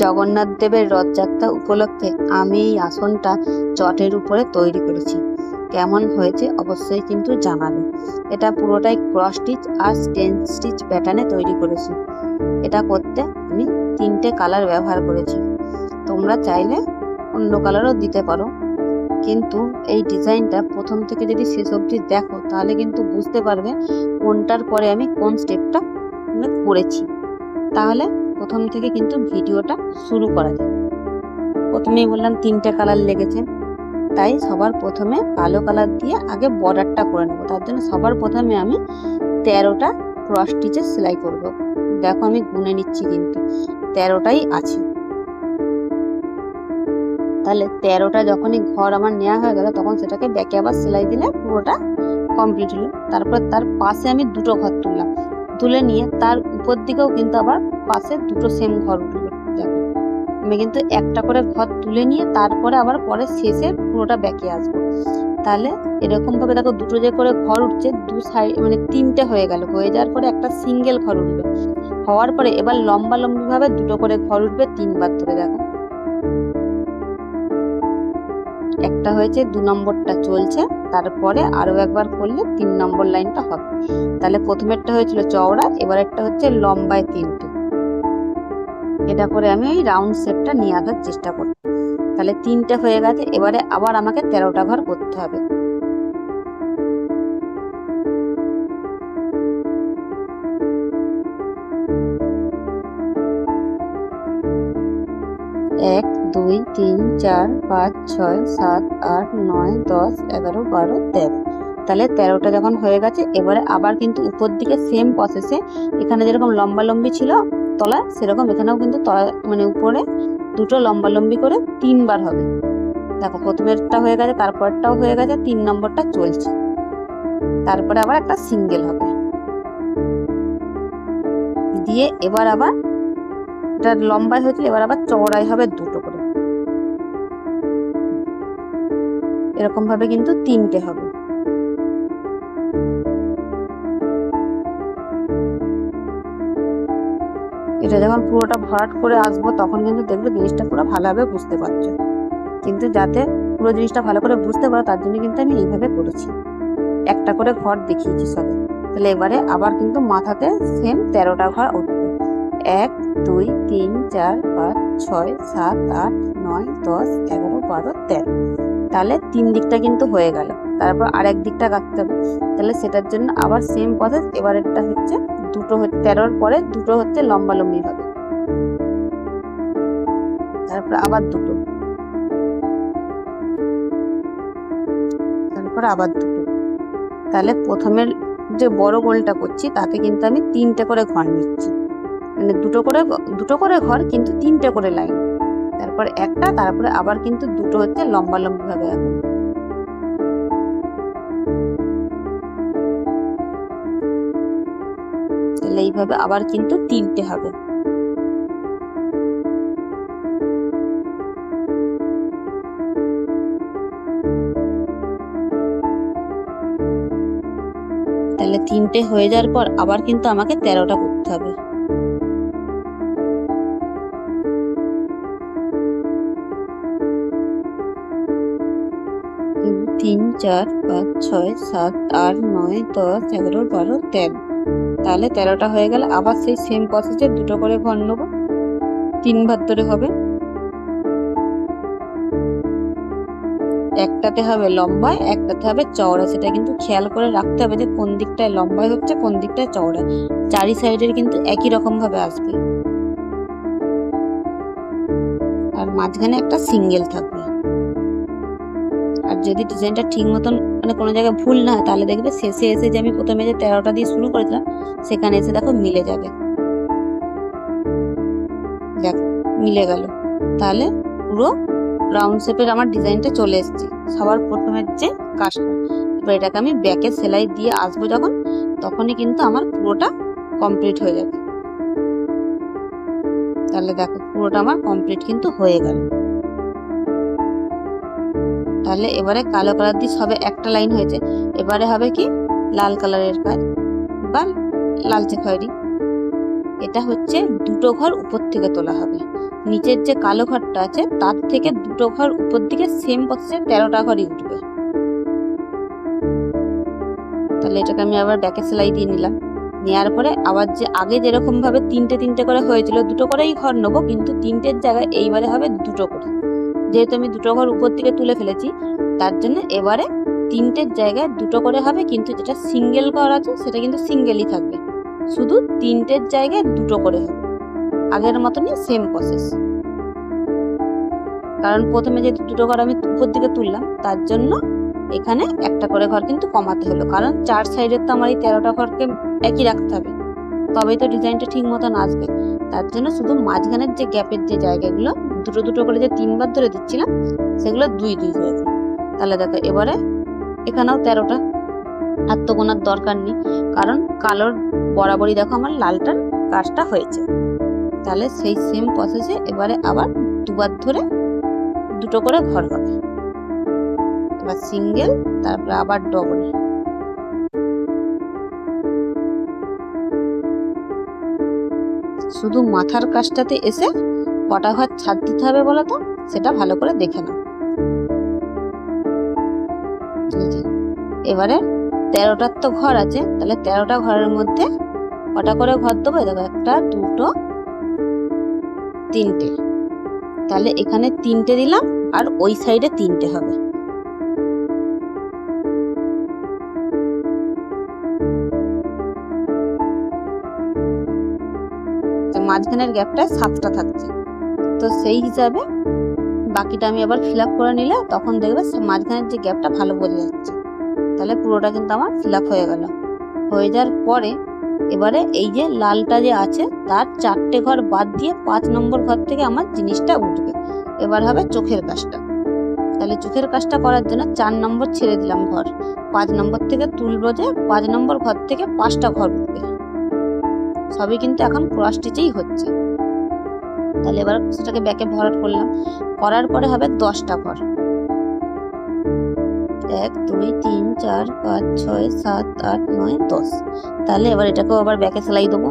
জগন্নাথ দেবের রথযাত্রা উপলক্ষে আমি এই আসনটা চটের উপরে তৈরি করেছি। কেমন হয়েছে অবশ্যই কিন্তু জানাবে। এটা পুরোটাই ক্রস স্টিচ আর স্টেন স্টিচ প্যাটার্নে তৈরি করেছি। এটা করতে আমি 3টে কালার ব্যবহার করেছি। তোমরা চাইলে অন্য কালারও দিতে পারো, কিন্তু এই ডিজাইনটা প্রথম থেকে যদি শেষ অবধি দেখো তাহলে কিন্তু বুঝতে পারবে কোনটার পরে আমি কোন স্টেপটা করেছি। তাহলে প্রথম থেকে কিন্তু ভিডিওটা শুরু করা যায়। প্রথমেই বললাম 3টে কালার লেগেছে, তাই সবার প্রথমে কালো কালার দিয়ে আগে বর্ডারটা করে নেবো। তার জন্য সবার প্রথমে আমি 13টা ক্রস স্টিচের সেলাই করব। দেখো আমি গুনে নিচ্ছি, কিন্তু 13টাই আছে। তাহলে 13টা যখনই ঘর আমার নেওয়া হয়ে গেল, তখন সেটাকে ব্যাকে আবার সেলাই দিলে পুরোটা কমপ্লিট হলো। তারপর তার পাশে আমি 2টো ঘর তুললাম, তুলে নিয়ে তার উপর দিকেও কিন্তু আবার পাশে 2টো সেম ঘর উঠলো। দেখো আমি কিন্তু একটা করে ঘর তুলে নিয়ে তারপরে আবার পরে শেষে পুরোটা ব্যাকে আসবো। তাহলে এরকম ভাবে দেখো 2টো যে করে ঘর উঠছে, 2 সাইড মানে 3টে হয়ে গেল। হয়ে যাওয়ার পরে একটা সিঙ্গেল ঘর উঠবে, হওয়ার পরে এবার লম্বা লম্বি ভাবে 2টো করে ঘর উঠবে 3বার ধরে। দেখো একটা হয়েছে, 2 নম্বরটা চলছে, তারপরে আরো একবার করলে 3 নম্বর লাইনটা হবে। তাহলে প্রথমেরটা হয়েছিল চওড়া, এবার একটা হচ্ছে লম্বায় 3টে। এটা করে আমি এই রাউন্ড শেপটা নিয়ে আসার চেষ্টা করব। তাহলে 3টে হয়ে গেছে, এবারে আবার আমাকে 13টা ঘর করতে হবে। এক, 2, 3, 4, 5, 6, 7, 8, 9, 10, 11, 12, 13। তাহলে 13টা যখন হয়ে গেছে, এবারে আবার কিন্তু উপর দিকে সেম প্রসেসে, এখানে যেরকম লম্বা লম্বি ছিল তলা, সেরকম এখানেও কিন্তু তলা মানে উপরে 2টো লম্বা লম্বি করে 3বার হবে। দেখো প্রথমেরটা হয়ে গেছে, তারপরটাও হয়ে গেছে, 3 নম্বরটা চলছে, তারপরে আবার একটা সিঙ্গেল হবে দিয়ে এবার আবার এটা লম্বাই হয়েছিল, এবার আবার চওড়াই হবে 2টো করে। এরকম ভাবে কিন্তু 3টে হবে। এটা যখন পুরোটা ভরাট করে আসবো তখন কিন্তু দেখবে জিনিসটা পুরো ভালোভাবে বুঝতে পারছো। কিন্তু যাতে পুরো জিনিসটা ভালো করে বুঝতে পারো তার জন্য কিন্তু আমি এইভাবে করেছি, একটা করে ঘর দেখিয়েছি সবে। তাহলে এবারে আবার কিন্তু মাথাতে সেম 13টা ঘর উঠবে। 1, 2, 3, 4, 5, 6, 7, 8, 9, 10, 11, 12, 13। তাহলে 3 দিকটা কিন্তু হয়ে গেল। তারপর আরেক দিকটা কাটতে হবে। তাহলে সেটার জন্য আবার সেম প্রসেস। এবার এটা হচ্ছে 2টো 13র পরে 2টো হচ্ছে লম্বা লম্বি হবে, তারপর আবার 2টো, তারপর আবার 2টো। তাহলে প্রথমের যে বড় গোলটা করছি তাতে কিন্তু আমি 3টে করে ঘর নিচ্ছি, মানে 2টো করে ঘর কিন্তু 3টে করে লাইন, তারপর একটা, তারপরে আবার কিন্তু 2টো হচ্ছে লম্বা লম্বি ভাবে হবে। তাহলে এইভাবে আবার কিন্তু 3টে হবে। তাহলে 3টে হয়ে যাওয়ার পর আবার কিন্তু আমাকে 13টা করতে হবে। 3, 4, 5, 6, 7, 8, 9, 10, 11, 12, 13। তাহলে 13টা হয়ে গেলে আবার সেই সেম প্রসেসে 2টো করে ঘর নেবো, 3বার ধরে হবে। একটাতে হবে লম্বায়, একটাতে হবে চওড়া। সেটা কিন্তু খেয়াল করে রাখতে হবে যে কোন দিকটায় লম্বায় হচ্ছে, কোন দিকটায় চওড়া। চারি সাইডের কিন্তু একই রকম ভাবে আসবে, আর মাঝখানে একটা সিঙ্গেল থাকবে। আর যদি ডিজাইনটা ঠিক মতন মানে কোনো জায়গায় ভুল না হয়, তাহলে দেখবে শেষে এসে যে আমি প্রথমে যে 13টা দিয়ে শুরু করেছিলাম সেখানে এসে দেখো মিলে যাবে। দেখো মিলে গেল। তাহলে পুরো রাউন্ড শেপের আমার ডিজাইনটা চলে এসেছে সবার প্রথমের যে কাজটা। এবার এটাকে আমি ব্যাকে সেলাই দিয়ে আসবো যখন, তখনই কিন্তু আমার পুরোটা কমপ্লিট হয়ে যাবে। তাহলে দেখো পুরোটা আমার কমপ্লিট কিন্তু হয়ে গেল। তাহলে এবারে কালো কালার দিয়ে সবে একটা লাইন হয়েছে, এবারে হবে কি লাল কালারের কাজ বা লালচে খয়েরি। এটা হচ্ছে 2টো ঘর উপর থেকে তোলা হবে, নিচের যে কালো ঘরটা আছে তার থেকে দুটো ঘর উপর দিকে সেম প্রসেসে 13টা ঘরই উঠবে। তাহলে এটাকে আমি আবার ব্যাকে সেলাই দিয়ে নিলাম। নেওয়ার পরে আবার যে আগে যেরকম ভাবে তিনটে তিনটে করে হয়েছিল, দুটো করেই ঘর নেবো, কিন্তু তিনটের জায়গায় এইবারে হবে দুটো করে। যেহেতু আমি দুটো ঘর উপর দিকে তুলে ফেলেছি, তার জন্য এবারে তিনটের জায়গায় দুটো করে হবে, কিন্তু যেটা সিঙ্গেল ঘর আছে সেটা কিন্তু সিঙ্গেলই থাকবে, শুধু তিনটের জায়গায় দুটো করে হবে। আগের মতনই সেম প্রসেস। কারণ প্রথমে যে দুটো ঘর আমি উপর দিকে তুললাম, তার জন্য এখানে একটা করে ঘর কিন্তু কমাতে হলো, কারণ চার সাইডের তো আমার এই 13টা ঘরকে একই রাখতে হবে, তবেই তো ডিজাইনটা ঠিক মতন আসবে। তার জন্য শুধু মাঝখানের যে গ্যাপের যে জায়গাগুলো দুটো দুটো করে যে 3বার ধরে দিচ্ছিলাম, সেগুলো 2 হয়েছে। তাহলে দেখো এবারে এখানেও 13টা, আর তো গোনার দরকার নেই, কারণ কালোর বরাবরই দেখো আমার লালটার কাজটা হয়েছে। তাহলে সেই সেম প্রসেসে এবারে আবার দুবার ধরে দুটো করে ঘর হবে। এবার সিঙ্গেল, তারপরে আবার ডবল। শুধু মাথার কাজটাতে এসে কটা ঘর ছাড় দিতে হবে বলো তো, সেটা ভালো করে দেখে নাও। এবারে 13টার তো ঘর আছে, তাহলে 13টা ঘরের মধ্যে কটা করে ঘর দেবো? দেখো, একটা, দুটো, তিনটে। তাহলে এখানে 3টে দিলাম, আর ওই সাইডে 3টে হবে। মাঝখানের গ্যাপটায় 7টা থাকছে, তো সেই হিসাবে বাকিটা আমি আবার ফিল আপ করে নিলে তখন দেখবে মাঝখানের যে গ্যাপটা ভালো বোঝা যাচ্ছে। তাহলে পুরোটা কিন্তু আমার ফিল আপ হয়ে গেল। হয়ে যাওয়ার পরে এবারে এই যে লালটা যে আছে তার 4টে ঘর বাদ দিয়ে 5 নম্বর ঘর থেকে আমার জিনিসটা উঠবে। এবার হবে চোখের কাজটা। তাহলে চোখের কাজটা করার জন্য 4 নম্বর ছেড়ে দিলাম ঘর, 5 নম্বর থেকে তুলবো, যে 5 নম্বর ঘর থেকে 5টা ঘর উঠবে। সবই কিন্তু এখন ক্রস স্টিচেই হচ্ছে। তাহলে এবার সেটাকে ব্যাকে ভরাট করলাম, করার পরে হবে 10টা ঘর। 1 2 3 4 5 6 7 8 9 10। তাহলে এবার এটাকেও আবার ব্যাকে সেলাই দেবো,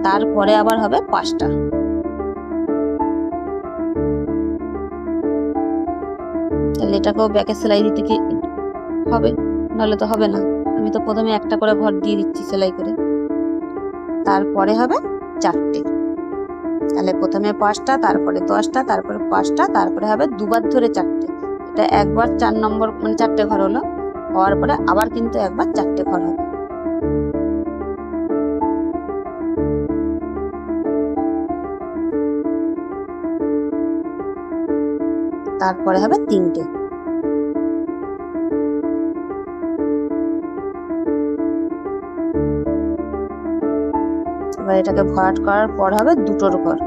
তারপরে আবার হবে 5টা। তাহলে এটাকেও ব্যাকে সেলাই দিতে কি হবে, নাহলে তো হবে না। আমি তো প্রথমে একটা করে ঘর দিয়ে দিচ্ছি সেলাই করে, তারপরে হবে 4টে। তাহলে প্রথমে 5টা, তারপরে 10টা, তারপরে 5টা, তারপরে হবে দুবার ধরে 4টে। এটা একবার 4 নম্বর মানে 4টে ঘর হলো, হওয়ার পরে আবার কিন্তু একবার 4টে ঘর হবে। তারপরে হবে 3টে। এবার এটাকে ভরাট করার পর হবে দুটোর ঘর।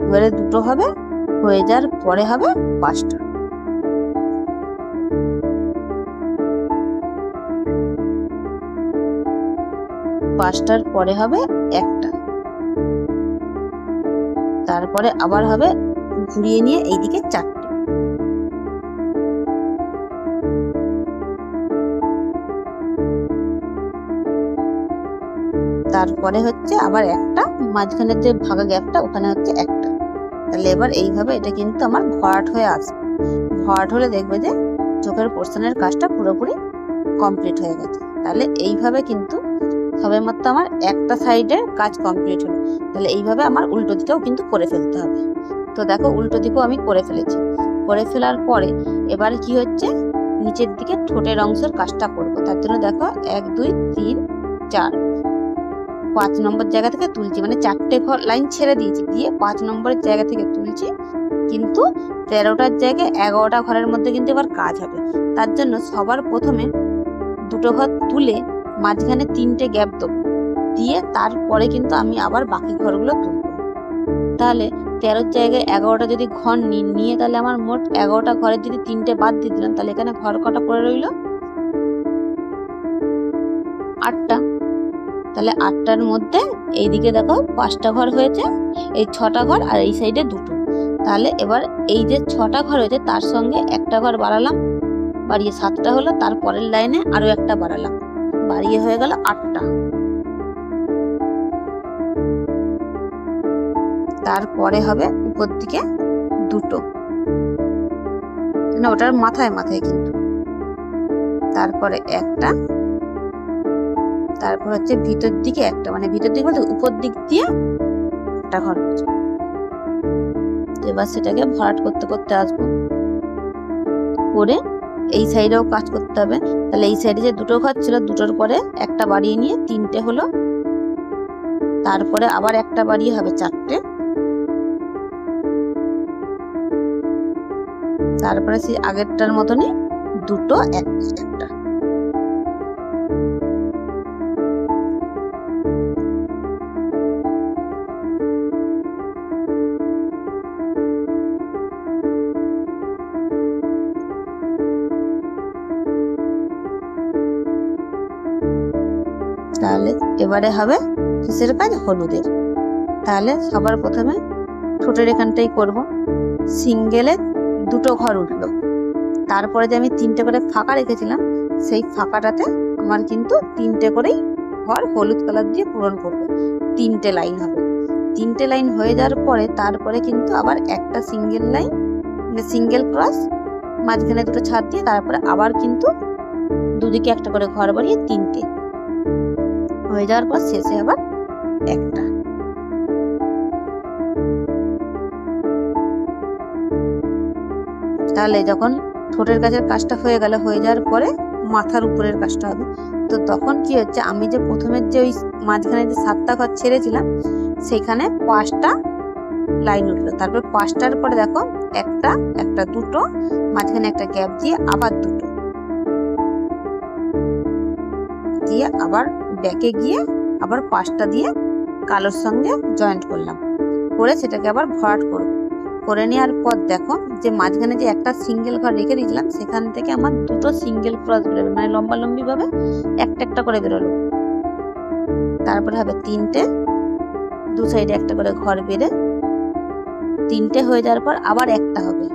এবারে দুটো হবে, হয়ে যাওয়ার পরে হবে 5টা। 5টার পরে হবে 1টা, তারপরে আবার হবে ঘুরিয়ে নিয়ে এইদিকে 4টে। তারপরে হচ্ছে আবার একটা, মাঝখানের যে ভাগা গ্যাপটা ওখানে হচ্ছে একটা। তাহলে এবার এইভাবে এটা কিন্তু আমার ভরাট হয়ে আসবে। ভরাট হলে দেখবে যে চোখের পোর্শনের কাজটা পুরোপুরি কমপ্লিট হয়ে গেছে। তাহলে এইভাবে কিন্তু সবেমাত্র আমার একটা সাইডের কাজ কমপ্লিট হলো। তাহলে এইভাবে আমার উল্টো দিকেও কিন্তু করে ফেলতে হবে। তো দেখো উল্টো দিকেও আমি করে ফেলেছি। করে ফেলার পরে এবারে কি হচ্ছে, নিচের দিকে ঠোঁটের অংশের কাজটা করবো। তার জন্য দেখো 1 2 3 4 5 নম্বর জায়গা থেকে তুলছি, মানে 4টে লাইন ছেড়ে দিয়েছি, দিয়ে 5 নম্বরের জায়গা থেকে তুলছি। কিন্তু 13টার জায়গায় 11টা ঘরের মধ্যে কিন্তু এবার কাজ হবে। তার জন্য সবার প্রথমে দুটো ঘর তুলে মাঝখানে 3টে গ্যাপ দেবো, দিয়ে তারপরে কিন্তু আমি আবার বাকি ঘরগুলো তুলবো। তাহলে 13র জায়গায় 11টা যদি ঘর নিয়ে তাহলে আমার মোট 11টা ঘরের যদি 3টে বাদ দিয়ে দিলাম, তাহলে এখানে ঘর কটা পড়ে রইল? 8টা। তাহলে 8টার মধ্যে এইদিকে দেখো 5টা ঘর হয়েছে, এই 6টা ঘর আর এই সাইডে 2টো। তাহলে এবার এই যে 6টা ঘর হয়েছে তার সঙ্গে একটা ঘর বাড়ালাম, বাড়িয়ে 7টা হলো। তারপরের লাইনে আরো একটা বাড়ালাম, বাড়িয়ে হয়ে গেল 8টা। তারপরে হবে উপর দিকে 2টো, মানে ওটার মাথায় মাথায় কিন্তু। তারপরে একটা, তারপর হচ্ছে ভিতর দিকে একটা, মানে ভিতর দিকে বলতে উপর দিক দিয়ে একটা ঘর হচ্ছে। এবার সেটাকে ভরাট করতে করতে আসবো, করে এই সাইডেও কাজ করতে হবে। তাহলে এই সাইডে যে 2টো ঘর ছিল, 2টোর পরে একটা বাড়িয়ে নিয়ে 3টে হলো। তারপরে আবার একটা বাড়িয়ে হবে 4টে। তারপরে সেই আগেরটার মতনই 2টো একটা। তাহলে এবারে হবে কিসের কাজ? হলুদের। তাহলে সবার প্রথমে ঠোঁটের এখানটাই করব। সিঙ্গেলে 2টো ঘর উঠলো, তারপরে যে আমি 3টে করে ফাঁকা রেখেছিলাম সেই ফাঁকাটাতে আমার কিন্তু 3টে করেই ঘর হলুদ কালার দিয়ে পূরণ করব। 3টে লাইন হবে। 3টে লাইন হয়ে যাওয়ার পরে তারপরে কিন্তু আবার একটা সিঙ্গেল লাইন, সিঙ্গেল ক্রস, মাঝখানে 2টো ছাদ দিয়ে তারপরে আবার কিন্তু দুদিকে একটা করে ঘর বাড়িয়ে 3টে হয়ে যাওয়ার পর শেষে আবার একটা। তাহলে যখন ঠোঁটের কাছের কাজটা হয়ে গেল, হয়ে যাওয়ার পরে মাথার উপরের কাজটা হবে। তো তখন কি হচ্ছে, আমি যে প্রথমের যে ওই মাঝখানে যে 7টা ঘর ছেড়েছিলাম সেখানে 5টা লাইন উঠলো। তারপর 5টার পরে দেখো একটা, 2টো, মাঝখানে একটা গ্যাপ দিয়ে আবার 2টো দিয়ে আবার ব্যাকে গিয়ে আবার 5টা দিয়ে কালোর সঙ্গে জয়েন্ট করলাম, করে সেটাকে আবার ভরাট করব। করে নেওয়ার পর দেখো যে মাঝখানে যে একটা সিঙ্গেল ঘর রেখে দিয়েছিলাম সেখান থেকে আমার 2টো সিঙ্গেল ক্রস বেরোবে, মানে লম্বা লম্বি ভাবে একটা করে বেরোলো। তারপরে হবে 3টে, 2 সাইডে একটা করে ঘর বেড়ে 3টে হয়ে যাওয়ার পর আবার একটা হবে।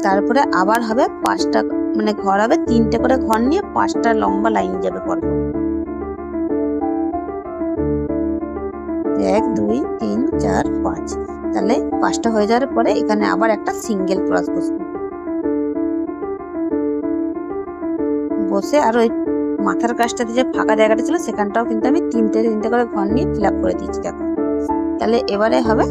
তারপরে আবার হবে 5টা, মানে ঘর হবে 3টে করে ঘর নিয়ে 5টা লম্বা লাইন যাবে পরপর। 1 2 3 4 5। তাহলে 5টা হয়ে যাওয়ার পরে এখানে আবার একটা সিঙ্গেল ক্রস বসবে, বসে আর ওই মাথার কাজটাতে যে ফাঁকা জায়গাটা ছিল সেখানটাও কিন্তু আমি 3টে করে ঘর নিয়ে ফিল আপ করে দিয়েছি দেখো। তাহলে এবারে হবে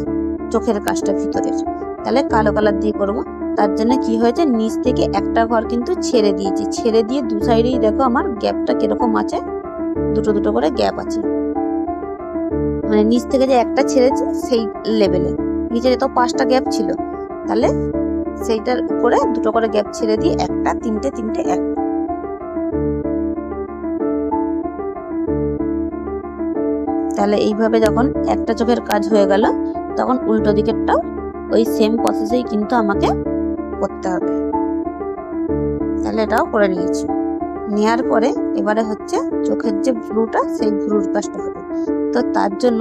চোখের কাজটা ভিতরের। তাহলে কালো কালার দিয়ে করব। তার জন্য কি হয়েছে, নিচ থেকে একটা ঘর কিন্তু ছেড়ে দিয়েছি, ছেড়ে দিয়ে 2 সাইডেই দেখো আমার গ্যাপটা কিরকম আছে, 2টো করে গ্যাপ আছে। মানে নিচ থেকে যে একটা ছেড়েছে সেই লেভেলে, নিচে তো 5টা গ্যাপ ছিল, তাহলে সেইটার উপরে 2টো করে গ্যাপ ছেড়ে দিয়ে একটা, 3টে 1। তাহলে এইভাবে যখন একটা চোখের কাজ হয়ে গেল তখন উল্টো দিকেরটাও ওই সেম প্রসেসেই কিন্তু আমাকে করতে হবে। তাহলে এটাও করে নিয়েছি। নেওয়ার পরে এবারে হচ্ছে চোখের যে ভ্রুটা সেই ভ্রুর কাজটা হবে। তো তার জন্য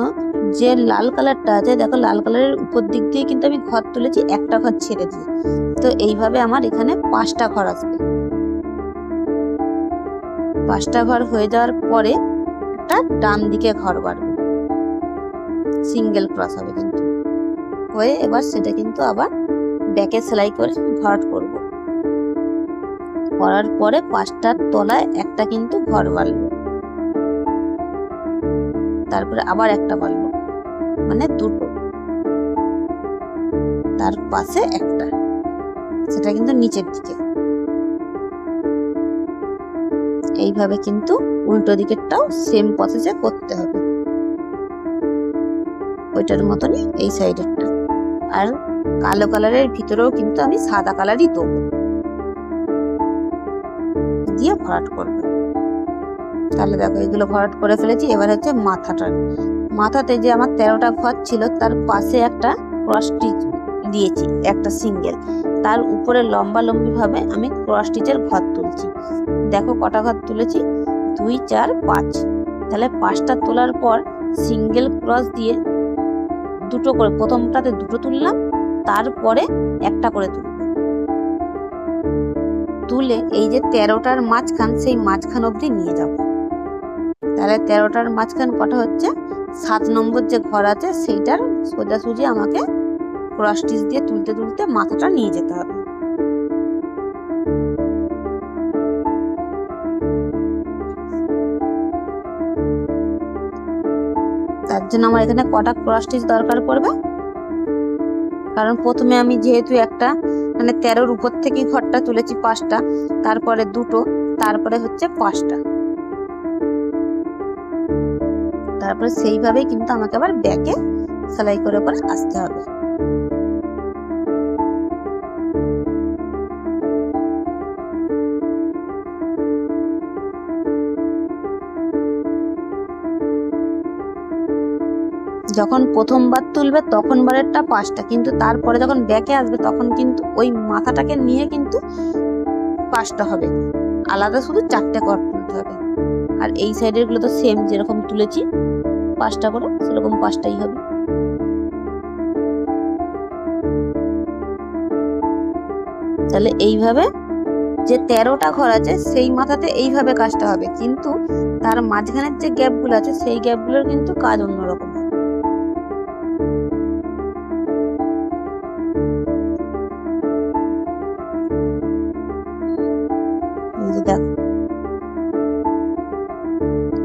যে লাল কালারটা আছে দেখো, লাল কালারের উপর দিক দিয়ে কিন্তু আমি ঘর তুলেছি, একটা ঘর ছেড়ে দিয়ে। তো এইভাবে আমার এখানে 5টা ঘর আসবে। 5টা ঘর হয়ে যাওয়ার পরে একটা ডান দিকে ঘর বাড়বে, সিঙ্গেল ক্রস হবে কিন্তু হয়ে। এবার সেটা কিন্তু আবার ব্যাকে সেলাই করে ভরাট করব। করার পরে 5টার তলায় একটা কিন্তু ঘর বাড়লো, তারপরে আবার একটা বাড়লো, মানে 2টো, তার পাশে একটা, সেটা কিন্তু নিচের দিকে। এইভাবে কিন্তু উল্টো দিকেরটাও সেম প্রসেসে করতে হবে, ওইটার মতনই এই সাইডেরটা। আর কালো কালারের ভিতরেও কিন্তু আমি সাদা কালারই দেবো, দিয়ে ভরাট করব। তাহলে দেখো এগুলো ভরাট করে ফেলেছি। এবার হচ্ছে মাথাতে যে আমার 13টা ঘর ছিল তার পাশে একটা ক্রস স্টিচ দিয়েছি, একটা সিঙ্গেল। তার উপরে লম্বা লম্বি ভাবে আমি ক্রস স্টিচের ঘর তুলছি। দেখো কটা ঘর তুলেছি, 2 4 5। তাহলে 5টা তোলার পর সিঙ্গেল ক্রস দিয়ে দুটো করে, প্রথমটাতে দুটো তুললাম, তারপরে একটা করে তুলে এই যে 13টার মাঝখান, সেই মাঝখান অবধি নিয়ে যাব। তাহলে 13টার মাঝখান কটা হচ্ছে, 7 নম্বর যে ঘর আছে সেইটার সোজাসুজি আমাকে ক্রস স্টিচ দিয়ে তুলতে তুলতে মাথাটা নিয়ে যেতে হবে। তার জন্য আমার এখানে কটা ক্রস স্টিচ দরকার পড়বে, কারণ প্রথমে আমি যেহেতু একটা মানে 13-র উপর থেকে ঘরটা তুলেছি 5টা, তারপরে দুটো, তারপরে হচ্ছে 5টা, তারপরে সেইভাবেই কিন্তু আমাকে আবার ব্যাকে সেলাই করে করে আসতে হবে। যখন প্রথমবার তুলবে তখন বারেরটা 5টা, কিন্তু তারপরে যখন ব্যাকে আসবে তখন কিন্তু ওই মাথাটাকে নিয়ে কিন্তু 5টা হবে, আলাদা শুধু 4টে কর তুলতে হবে। আর এই সাইডের গুলো তো সেম, যেরকম তুলেছি 5টা করে সেরকম 5টাই হবে। তাহলে এইভাবে যে 13টা ঘর আছে সেই মাথাতে এইভাবে কাজটা হবে, কিন্তু তার মাঝখানের যে গ্যাপগুলো আছে সেই গ্যাপগুলোর কিন্তু কাজ অন্যরকম।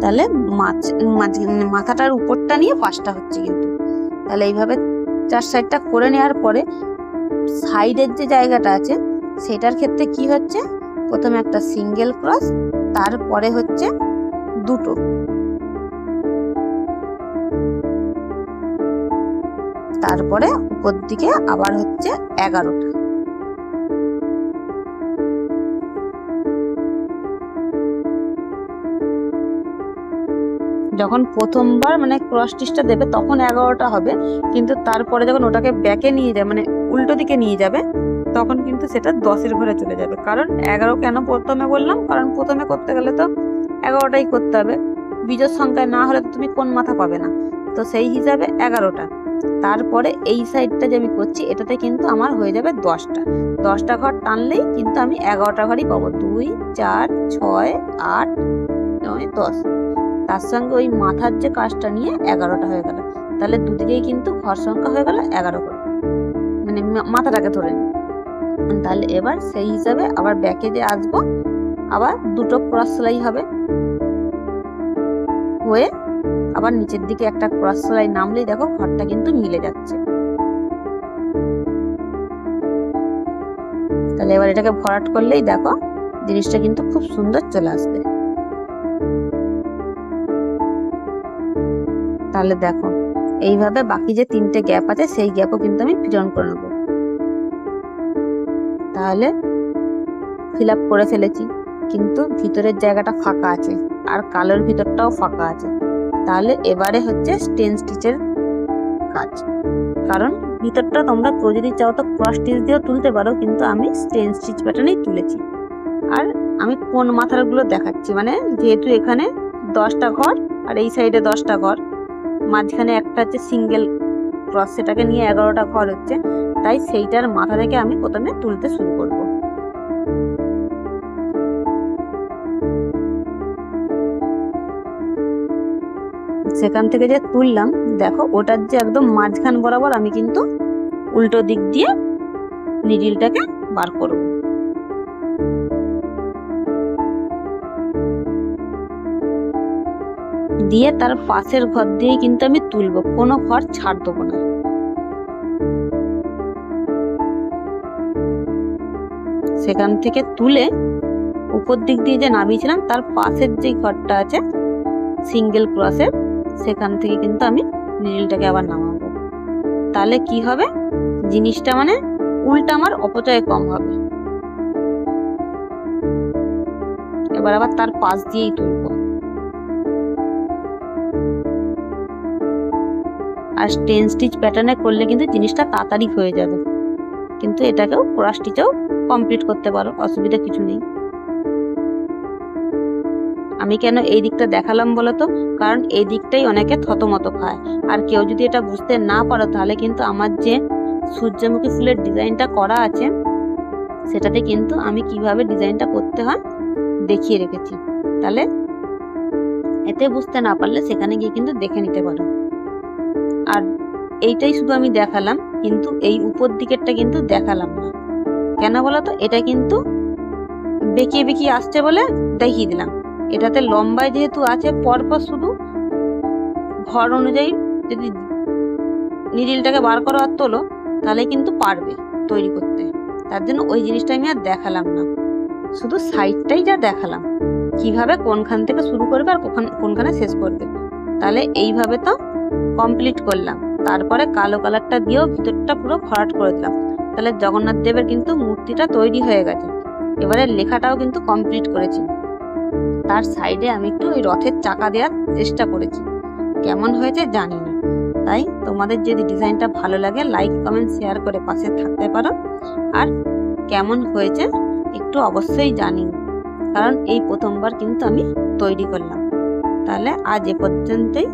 তাহলে মাথাটার উপরটা নিয়ে 5টা হচ্ছে কিন্তু। তাহলে এইভাবে 4 সাইডটা করে নেওয়ার পরে সাইডের যে জায়গাটা আছে সেটার ক্ষেত্রে কি হচ্ছে, প্রথমে একটা সিঙ্গেল ক্রস, তারপরে হচ্ছে দুটো, তারপরে উপর দিকে আবার হচ্ছে 11টা। যখন প্রথমবার মানে ক্রস স্টিচটা দেবে তখন 11টা হবে, কিন্তু তারপরে যখন ওটাকে ব্যাকে নিয়ে যাবে মানে উল্টো দিকে নিয়ে যাবে তখন কিন্তু সেটা 10-এর ঘরে চলে যাবে। কারণ 11 কেন প্রথমে বললাম, কারণ প্রথমে করতে গেলে তো 11টাই করতে হবে, বিজোড় সংখ্যায় না হলে তো তুমি কোন মাথা পাবে না, তো সেই হিসাবে 11টা। তারপরে এই সাইডটা যে আমি করছি এটাতে কিন্তু আমার হয়ে যাবে 10টা ঘর টানলেই কিন্তু আমি 11টা ঘরই পাবো। 2 4 6 8 9 10, তার সঙ্গে ওই মাথার যে কাজটা নিয়ে 11টা হয়ে গেল। তাহলে দুদিকেই কিন্তু ঘর সংখ্যা হয়ে গেল 11 করে, মানে মাথাটাকে ধরে নি। তাহলে এবার সেই হিসাবে আবার ব্যাকে যে আসবো, আবার দুটো ক্রস সেলাই হবে, হয়ে আবার নিচের দিকে একটা ক্রস সেলাই নামলেই দেখো ঘরটা কিন্তু মিলে যাচ্ছে। তাহলে এবার এটাকে ভরাট করলেই দেখো জিনিসটা কিন্তু খুব সুন্দর চলে আসবে। তাহলে দেখো এইভাবে বাকি যে 3টে গ্যাপ আছে সেই গ্যাপও কিন্তু আমি পূরণ করে নেবো। তাহলে ফিল আপ করে ফেলেছি, কিন্তু ভিতরের জায়গাটা ফাঁকা আছে আর কালোর ভিতরটাও ফাঁকা আছে। তাহলে এবারে হচ্ছে স্টেন স্টিচের কাজ, কারণ ভিতরটা তোমরা যদি চাও তো ক্রস স্টিচ দিয়েও তুলতে পারো, কিন্তু আমি স্টেন স্টিচ প্যাটার্নেই তুলেছি। আর আমি কোন মাথারগুলো দেখাচ্ছি, মানে যেহেতু এখানে 10টা ঘর আর এই সাইডে 10টা ঘর, মাঝখানে একটা হচ্ছে সিঙ্গেল ক্রস, সেটাকে নিয়ে 11টা ঘর হচ্ছে, তাই সেইটার মাথা থেকে আমি প্রথমে তুলতে শুরু করব। সেখান থেকে যে তুললাম দেখো ওটার যে একদম মাঝখান বরাবর আমি কিন্তু উল্টো দিক দিয়ে নিডলটাকে বার করব। দিয়ে তার পাশের ঘর দিয়ে কিন্তু আমি তুলবো, কোনো ঘর ছাড় দেবো না। সেখান থেকে তুলে উপর দিক দিয়ে যে নামিয়েছিলাম তার পাশের যে ঘরটা আছে সিঙ্গেল ক্রসের, সেখান থেকে কিন্তু আমি নিডলটাকে আবার নামাবো। তাহলে কি হবে, জিনিসটা মানে উল্টা আমার অপচয় কম হবে। এবার আবার তার পাশ দিয়েই তুলবো। আর স্টেন স্টিচ প্যাটার্নে করলে কিন্তু জিনিসটা তাড়াতাড়ি হয়ে যাবে। কিন্তু এটাকেও ক্রস স্টিচেও কমপ্লিট করতে পারো, অসুবিধা কিছু নেই। আমি কেন এই দিকটা দেখালাম বলো তো, কারণ এই দিকটাই অনেকে থতমত খায়। আর কেউ যদি এটা বুঝতে না পারো তাহলে কিন্তু আমার যে সূর্যমুখী ফুলের ডিজাইনটা করা আছে সেটাতে কিন্তু আমি কিভাবে ডিজাইনটা করতে হয় দেখিয়ে রেখেছি, তাহলে এতে বুঝতে না পারলে সেখানে গিয়ে কিন্তু দেখে নিতে পারো। আর এইটাই শুধু আমি দেখালাম, কিন্তু এই উপর দিকেরটা কিন্তু দেখালাম না। কেন বলো তো, এটা কিন্তু বেঁকিয়ে বেঁকিয়ে আসছে বলে দেখিয়ে দিলাম। এটাতে লম্বায় যেহেতু আছে পরপর শুধু ঘর অনুযায়ী যদি নিডিলটাকে বার করো আর তোলো তাহলে কিন্তু পারবে তৈরি করতে। তার জন্য ওই জিনিসটা আমি আর দেখালাম না, শুধু সাইডটাই যা দেখালাম কিভাবে কোনখান থেকে শুরু করবে আর কোনখানে শেষ করবে। তাহলে এইভাবে তো কমপ্লিট করলাম। তারপরে কালো কালারটা দিয়েও ভিতরটা পুরো ভরাট করে দিলাম। তাহলে জগন্নাথ দেবের কিন্তু মূর্তিটা তৈরি হয়ে গেছে। এবারে লেখাটাও কিন্তু কমপ্লিট করেছি। তার সাইডে আমি একটু ওই রথের চাকা দেওয়ার চেষ্টা করেছি, কেমন হয়েছে জানি না। তাই তোমাদের যদি ডিজাইনটা ভালো লাগে লাইক কমেন্ট শেয়ার করে পাশে থাকতে পারো। আর কেমন হয়েছে একটু অবশ্যই জানিও, কারণ এই প্রথমবার কিন্তু আমি তৈরি করলাম। তাহলে আজ এ পর্যন্তই।